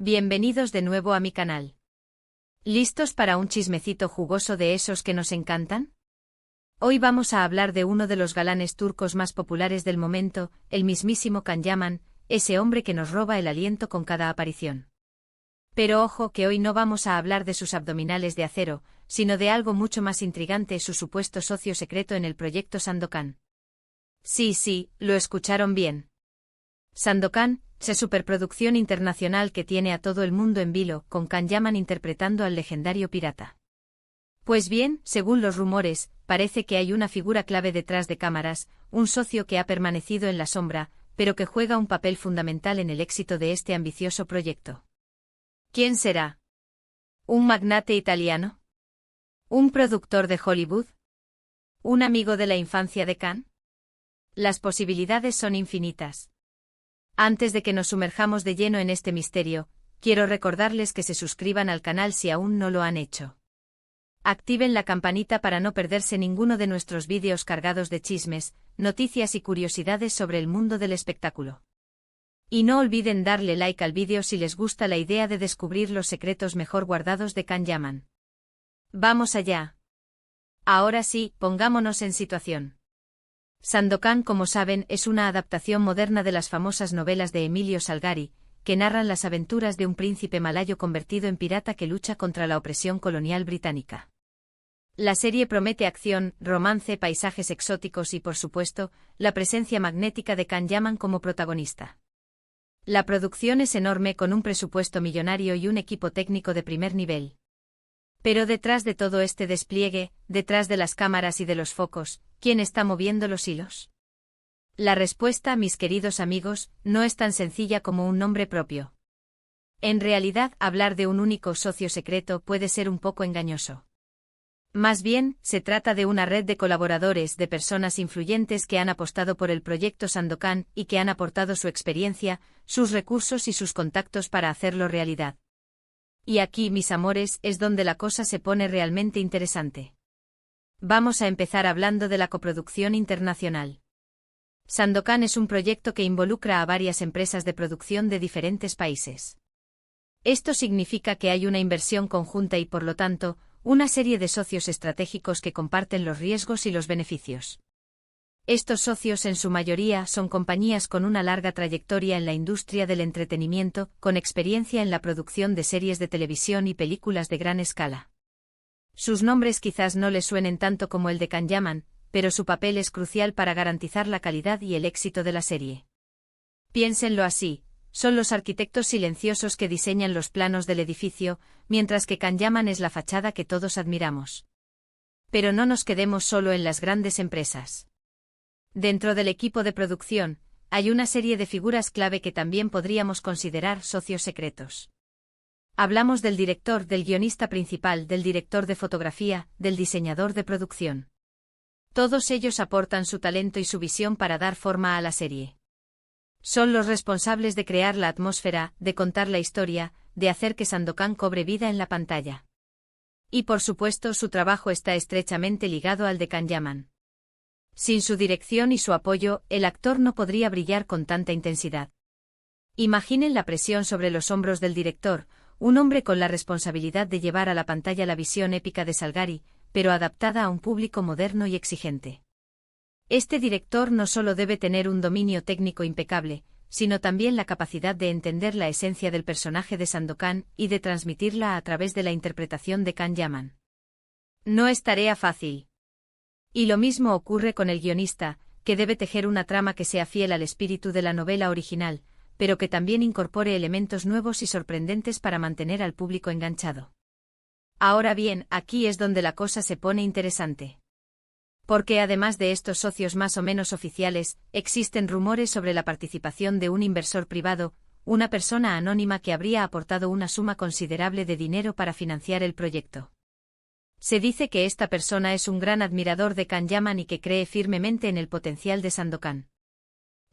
Bienvenidos de nuevo a mi canal. ¿Listos para un chismecito jugoso de esos que nos encantan? Hoy vamos a hablar de uno de los galanes turcos más populares del momento, el mismísimo Can Yaman, ese hombre que nos roba el aliento con cada aparición. Pero ojo que hoy no vamos a hablar de sus abdominales de acero, sino de algo mucho más intrigante, su supuesto socio secreto en el proyecto Sandokan. Sí, lo escucharon bien. Sandokan, esa superproducción internacional que tiene a todo el mundo en vilo, con Can Yaman interpretando al legendario pirata. Pues bien, según los rumores, parece que hay una figura clave detrás de cámaras, un socio que ha permanecido en la sombra, pero que juega un papel fundamental en el éxito de este ambicioso proyecto. ¿Quién será? ¿Un magnate italiano? ¿Un productor de Hollywood? ¿Un amigo de la infancia de Can? Las posibilidades son infinitas. Antes de que nos sumerjamos de lleno en este misterio, quiero recordarles que se suscriban al canal si aún no lo han hecho. Activen la campanita para no perderse ninguno de nuestros vídeos cargados de chismes, noticias y curiosidades sobre el mundo del espectáculo. Y no olviden darle like al vídeo si les gusta la idea de descubrir los secretos mejor guardados de Can Yaman. ¡Vamos allá! Ahora sí, pongámonos en situación. Sandokan, como saben, es una adaptación moderna de las famosas novelas de Emilio Salgari, que narran las aventuras de un príncipe malayo convertido en pirata que lucha contra la opresión colonial británica. La serie promete acción, romance, paisajes exóticos y, por supuesto, la presencia magnética de Can Yaman como protagonista. La producción es enorme, con un presupuesto millonario y un equipo técnico de primer nivel. Pero detrás de todo este despliegue, detrás de las cámaras y de los focos, ¿quién está moviendo los hilos? La respuesta, mis queridos amigos, no es tan sencilla como un nombre propio. En realidad, hablar de un único socio secreto puede ser un poco engañoso. Más bien, se trata de una red de colaboradores, de personas influyentes que han apostado por el proyecto Sandokan y que han aportado su experiencia, sus recursos y sus contactos para hacerlo realidad. Y aquí, mis amores, es donde la cosa se pone realmente interesante. Vamos a empezar hablando de la coproducción internacional. Sandokan es un proyecto que involucra a varias empresas de producción de diferentes países. Esto significa que hay una inversión conjunta y, por lo tanto, una serie de socios estratégicos que comparten los riesgos y los beneficios. Estos socios en su mayoría son compañías con una larga trayectoria en la industria del entretenimiento, con experiencia en la producción de series de televisión y películas de gran escala. Sus nombres quizás no les suenen tanto como el de Can Yaman, pero su papel es crucial para garantizar la calidad y el éxito de la serie. Piénsenlo así, son los arquitectos silenciosos que diseñan los planos del edificio, mientras que Can Yaman es la fachada que todos admiramos. Pero no nos quedemos solo en las grandes empresas. Dentro del equipo de producción, hay una serie de figuras clave que también podríamos considerar socios secretos. Hablamos del director, del guionista principal, del director de fotografía, del diseñador de producción. Todos ellos aportan su talento y su visión para dar forma a la serie. Son los responsables de crear la atmósfera, de contar la historia, de hacer que Sandokan cobre vida en la pantalla. Y por supuesto, su trabajo está estrechamente ligado al de Can Yaman. Sin su dirección y su apoyo, el actor no podría brillar con tanta intensidad. Imaginen la presión sobre los hombros del director, un hombre con la responsabilidad de llevar a la pantalla la visión épica de Salgari, pero adaptada a un público moderno y exigente. Este director no solo debe tener un dominio técnico impecable, sino también la capacidad de entender la esencia del personaje de Sandokan y de transmitirla a través de la interpretación de Can Yaman. No es tarea fácil. Y lo mismo ocurre con el guionista, que debe tejer una trama que sea fiel al espíritu de la novela original, pero que también incorpore elementos nuevos y sorprendentes para mantener al público enganchado. Ahora bien, aquí es donde la cosa se pone interesante. Porque además de estos socios más o menos oficiales, existen rumores sobre la participación de un inversor privado, una persona anónima que habría aportado una suma considerable de dinero para financiar el proyecto. Se dice que esta persona es un gran admirador de Can Yaman y que cree firmemente en el potencial de Sandokan.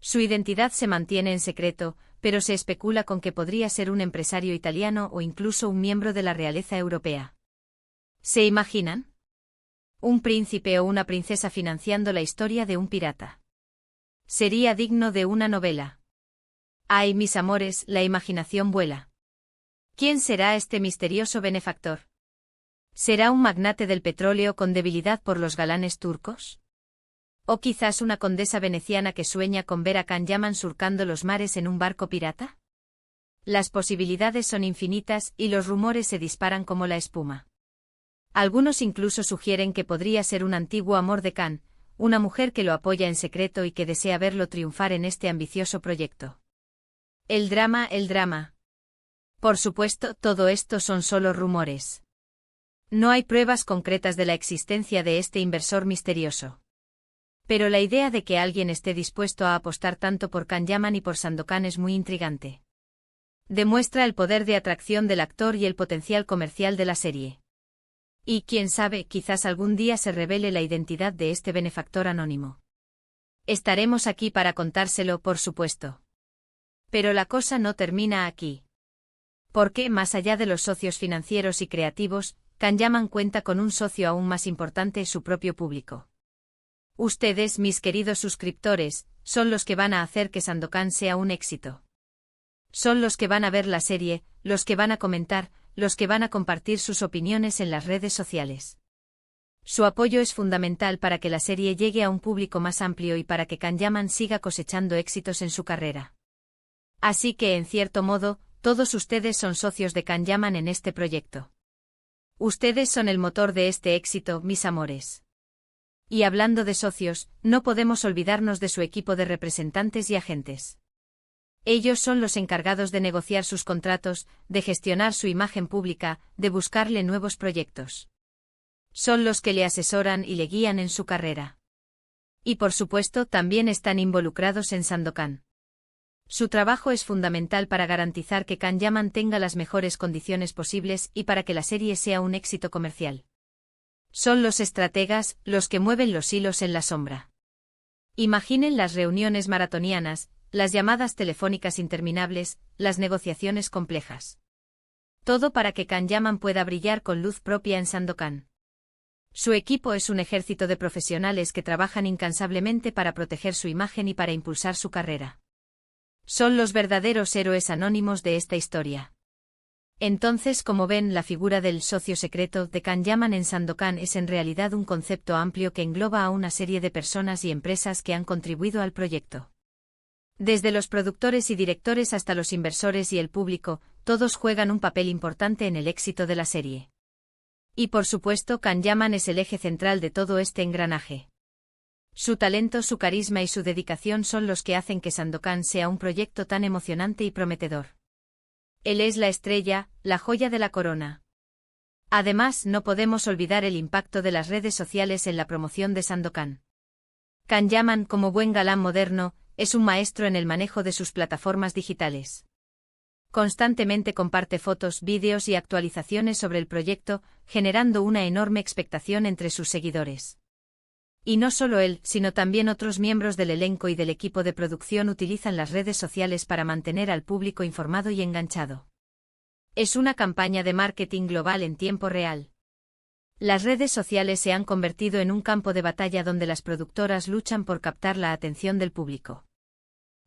Su identidad se mantiene en secreto, pero se especula con que podría ser un empresario italiano o incluso un miembro de la realeza europea. ¿Se imaginan? Un príncipe o una princesa financiando la historia de un pirata. Sería digno de una novela. Ay, mis amores, la imaginación vuela. ¿Quién será este misterioso benefactor? ¿Será un magnate del petróleo con debilidad por los galanes turcos? ¿O quizás una condesa veneciana que sueña con ver a Can Yaman surcando los mares en un barco pirata? Las posibilidades son infinitas y los rumores se disparan como la espuma. Algunos incluso sugieren que podría ser un antiguo amor de Can, una mujer que lo apoya en secreto y que desea verlo triunfar en este ambicioso proyecto. El drama. Por supuesto, todo esto son solo rumores. No hay pruebas concretas de la existencia de este inversor misterioso. Pero la idea de que alguien esté dispuesto a apostar tanto por Can Yaman y por Sandokan es muy intrigante. Demuestra el poder de atracción del actor y el potencial comercial de la serie. Y quién sabe, quizás algún día se revele la identidad de este benefactor anónimo. Estaremos aquí para contárselo, por supuesto. Pero la cosa no termina aquí. Porque, más allá de los socios financieros y creativos, Can Yaman cuenta con un socio aún más importante: su propio público. Ustedes, mis queridos suscriptores, son los que van a hacer que Sandokan sea un éxito. Son los que van a ver la serie, los que van a comentar, los que van a compartir sus opiniones en las redes sociales. Su apoyo es fundamental para que la serie llegue a un público más amplio y para que Can Yaman siga cosechando éxitos en su carrera. Así que, en cierto modo, todos ustedes son socios de Can Yaman en este proyecto. Ustedes son el motor de este éxito, mis amores. Y hablando de socios, no podemos olvidarnos de su equipo de representantes y agentes. Ellos son los encargados de negociar sus contratos, de gestionar su imagen pública, de buscarle nuevos proyectos. Son los que le asesoran y le guían en su carrera. Y por supuesto también están involucrados en Sandokan. Su trabajo es fundamental para garantizar que Can Yaman tenga las mejores condiciones posibles y para que la serie sea un éxito comercial. Son los estrategas, los que mueven los hilos en la sombra. Imaginen las reuniones maratonianas, las llamadas telefónicas interminables, las negociaciones complejas. Todo para que Can Yaman pueda brillar con luz propia en Sandokan. Su equipo es un ejército de profesionales que trabajan incansablemente para proteger su imagen y para impulsar su carrera. Son los verdaderos héroes anónimos de esta historia. Entonces, como ven, la figura del socio secreto de Can Yaman en Sandokan es en realidad un concepto amplio que engloba a una serie de personas y empresas que han contribuido al proyecto. Desde los productores y directores hasta los inversores y el público, todos juegan un papel importante en el éxito de la serie. Y por supuesto, Can Yaman es el eje central de todo este engranaje. Su talento, su carisma y su dedicación son los que hacen que Sandokan sea un proyecto tan emocionante y prometedor. Él es la estrella, la joya de la corona. Además, no podemos olvidar el impacto de las redes sociales en la promoción de Sandokan. Can Yaman, como buen galán moderno, es un maestro en el manejo de sus plataformas digitales. Constantemente comparte fotos, vídeos y actualizaciones sobre el proyecto, generando una enorme expectación entre sus seguidores. Y no solo él, sino también otros miembros del elenco y del equipo de producción utilizan las redes sociales para mantener al público informado y enganchado. Es una campaña de marketing global en tiempo real. Las redes sociales se han convertido en un campo de batalla donde las productoras luchan por captar la atención del público.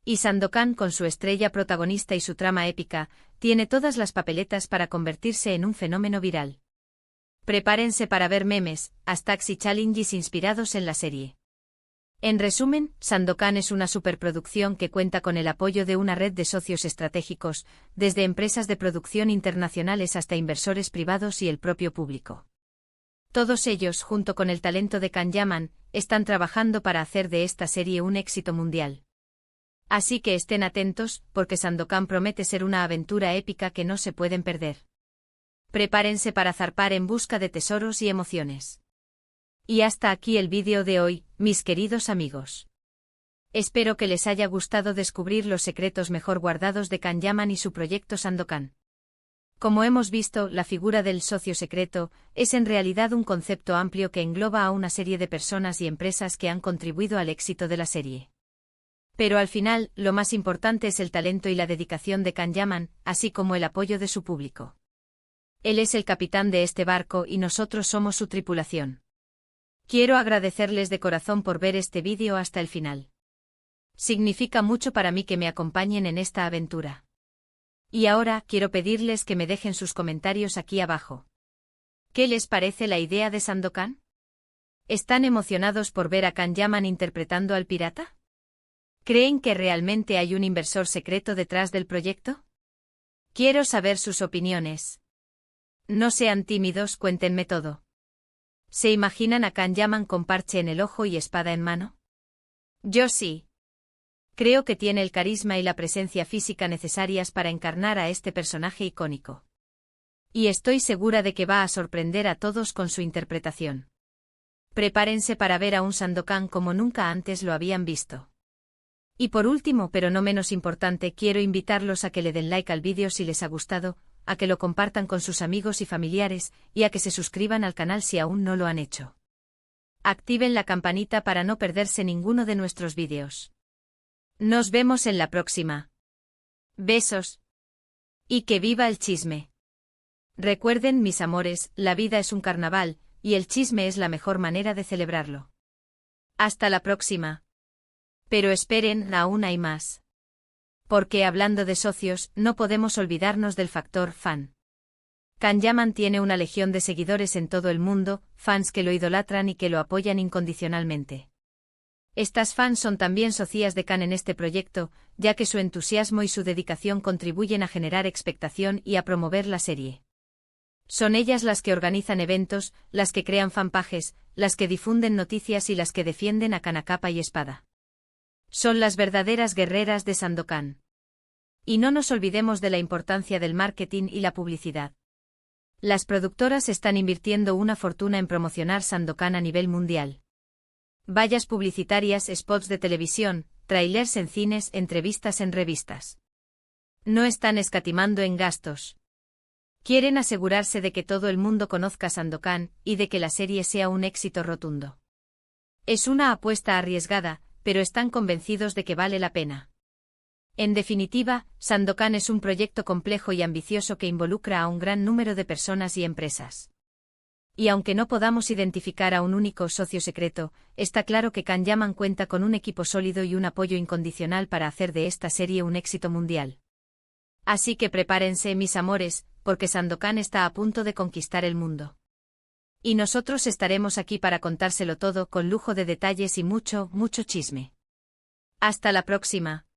Y Sandokan, con su estrella protagonista y su trama épica, tiene todas las papeletas para convertirse en un fenómeno viral. Prepárense para ver memes, hashtags y challenges inspirados en la serie. En resumen, Sandokan es una superproducción que cuenta con el apoyo de una red de socios estratégicos, desde empresas de producción internacionales hasta inversores privados y el propio público. Todos ellos, junto con el talento de Can Yaman, están trabajando para hacer de esta serie un éxito mundial. Así que estén atentos, porque Sandokan promete ser una aventura épica que no se pueden perder. Prepárense para zarpar en busca de tesoros y emociones. Y hasta aquí el vídeo de hoy, mis queridos amigos. Espero que les haya gustado descubrir los secretos mejor guardados de Can Yaman y su proyecto Sandokan. Como hemos visto, la figura del socio secreto es en realidad un concepto amplio que engloba a una serie de personas y empresas que han contribuido al éxito de la serie. Pero al final, lo más importante es el talento y la dedicación de Can Yaman, así como el apoyo de su público. Él es el capitán de este barco y nosotros somos su tripulación. Quiero agradecerles de corazón por ver este vídeo hasta el final. Significa mucho para mí que me acompañen en esta aventura. Y ahora quiero pedirles que me dejen sus comentarios aquí abajo. ¿Qué les parece la idea de Sandokan? ¿Están emocionados por ver a Kanyaman interpretando al pirata? ¿Creen que realmente hay un inversor secreto detrás del proyecto? Quiero saber sus opiniones. No sean tímidos, cuéntenme todo. ¿Se imaginan a Kanyaman con parche en el ojo y espada en mano? Yo sí. Creo que tiene el carisma y la presencia física necesarias para encarnar a este personaje icónico. Y estoy segura de que va a sorprender a todos con su interpretación. Prepárense para ver a un Sandokan como nunca antes lo habían visto. Y por último, pero no menos importante, quiero invitarlos a que le den like al vídeo si les ha gustado, a que lo compartan con sus amigos y familiares, y a que se suscriban al canal si aún no lo han hecho. Activen la campanita para no perderse ninguno de nuestros vídeos. Nos vemos en la próxima. Besos. Y que viva el chisme. Recuerden, mis amores, la vida es un carnaval, y el chisme es la mejor manera de celebrarlo. Hasta la próxima. Pero esperen, aún hay más. Porque hablando de socios, no podemos olvidarnos del factor fan. Kanyaman tiene una legión de seguidores en todo el mundo, fans que lo idolatran y que lo apoyan incondicionalmente. Estas fans son también socias de Kan en este proyecto, ya que su entusiasmo y su dedicación contribuyen a generar expectación y a promover la serie. Son ellas las que organizan eventos, las que crean fanpages, las que difunden noticias y las que defienden a Kan a capa y espada. Son las verdaderas guerreras de Sandokan. Y no nos olvidemos de la importancia del marketing y la publicidad. Las productoras están invirtiendo una fortuna en promocionar Sandokan a nivel mundial. Vallas publicitarias, spots de televisión, trailers en cines, entrevistas en revistas. No están escatimando en gastos. Quieren asegurarse de que todo el mundo conozca Sandokan y de que la serie sea un éxito rotundo. Es una apuesta arriesgada, pero están convencidos de que vale la pena. En definitiva, Sandokan es un proyecto complejo y ambicioso que involucra a un gran número de personas y empresas. Y aunque no podamos identificar a un único socio secreto, está claro que Kanyaman cuenta con un equipo sólido y un apoyo incondicional para hacer de esta serie un éxito mundial. Así que prepárense, mis amores, porque Sandokan está a punto de conquistar el mundo. Y nosotros estaremos aquí para contárselo todo con lujo de detalles y mucho, mucho chisme. Hasta la próxima.